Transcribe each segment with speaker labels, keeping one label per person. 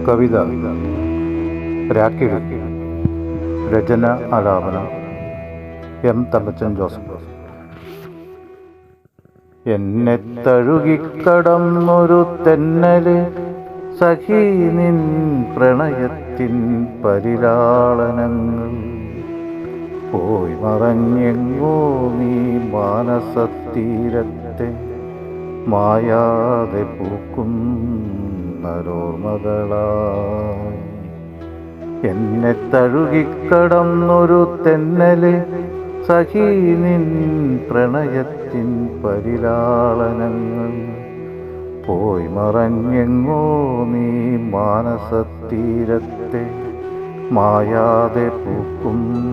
Speaker 1: കവിത രാക്കിഴി. രചന ആലാപനം M Thankachan Joseph. എന്നെ തഴുകിക്കടന്നൊരു തെന്നല് സഖി നിൻ പ്രണയത്തിൻ പരിലാളനങ്ങൾ പോയി മറഞ്ഞെങ്ങോ നീ മാനസത്തീരത്തെ മായാതെ പൂക്കുന്നോർമകളായി. എന്നെ തഴുകിക്കടന്നൊരു തെന്നല് സഖി നിൻ പ്രണയത്തിൻ പരിലാളനങ്ങൾ പോയി മറഞ്ഞെങ്ങോ നീ മാനസത്തീരത്തെ മായാതെ പൂക്കുന്നോർമകളായി.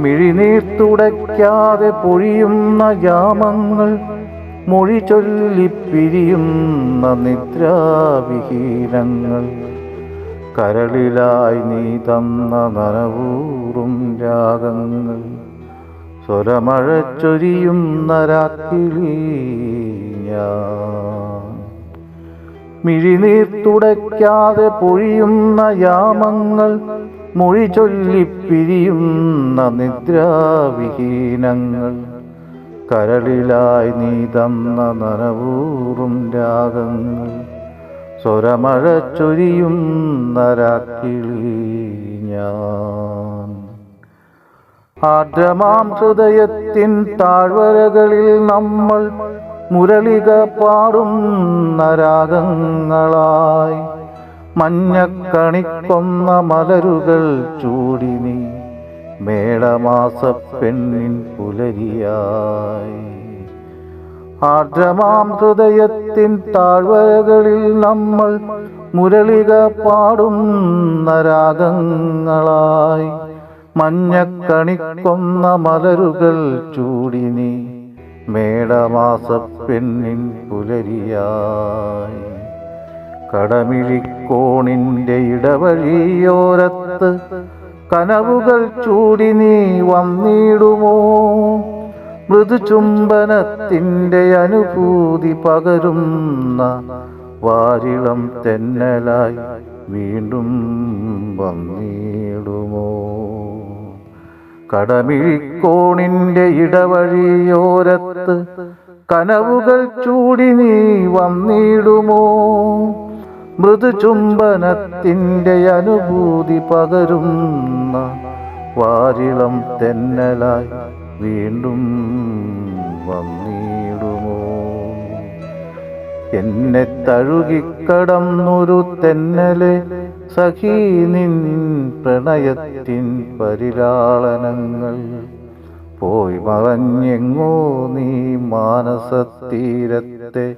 Speaker 1: മിഴിനീർ തുടയ്ക്കാതെ പൊഴിയുന്ന യാമങ്ങൾ മൊഴി ചൊല്ലിപ്പിരിയുന്ന നിദ്രാവിഹീനങ്ങൾ കരളിലായി നീ തന്ന നനവൂറും രാഗങ്ങൾ സ്വരമഴ ചൊരിയുന്ന രാക്കിളി ഞാൻ. മിഴിനീർ തുടയ്ക്കാതെ പൊഴിയുന്ന യാമങ്ങൾ മൊഴി ചൊല്ലിപ്പിരിയുന്ന നിദ്രാവിഹീനങ്ങൾ കരളിലായി നീ തന്ന നനവൂറും രാഗങ്ങൾ സ്വരമഴ ചൊരിയുന്ന രാക്കിളി ഞാൻ. ആർദ്രമാം ഹൃദയത്തിൻ താഴ്വരകളിൽ നമ്മൾ മുരളിക പാടുന്ന രാഗങ്ങളായി മഞ്ഞക്കണിക്കൊന്ന മലരുകൾ ചൂടി നീ മേടമാസപ്പെണ്ണിൻ പുലരിയായി. ആർദ്രമാം ഹൃദയത്തിൻ താഴ്വരകളിൽ നമ്മൾ മുരളിക പാടുന്ന രാഗങ്ങളായി മഞ്ഞക്കണിക്കൊന്ന മലരുകൾ ചൂടി നീ മേടമാസപ്പെണ്ണിൻ പുലരിയായി. കടമിഴിക്കോണിൻ്റെ ഇടവഴിയോരത്ത് കനവുകൾ ചൂടി നീ വന്നിടുമോ? മൃദുചുംബനത്തിൻ്റെ അനുഭൂതി പകരുന്ന വാരിളം തെന്നലായി വീണ്ടും വന്നിടുമോ? കടമിഴിക്കോണിൻ്റെ ഇടവഴിയോരത്ത് കനവുകൾ ചൂടി നീ വന്നിടുമോ? മൃദുചുംബനത്തിൻ്റെ അനുഭൂതി പകരുന്ന വാരിളം തെന്നലായി വീണ്ടും വന്നിടുമോ? എന്നെ തഴുകിക്കടന്നൊരു തെന്നലെ സഖി നിൻ പ്രണയത്തിൻ പരിലാളനങ്ങൾ പോയി മറഞ്ഞെങ്ങോ നീ മാനസത്തീരത്തെ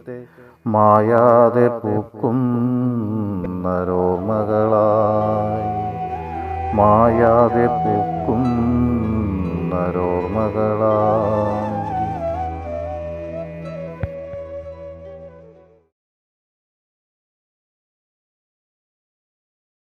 Speaker 1: മായാതെ പൂക്കുന്നോർമകളായി മായാതെ പൂക്കുന്നോർമകളായി.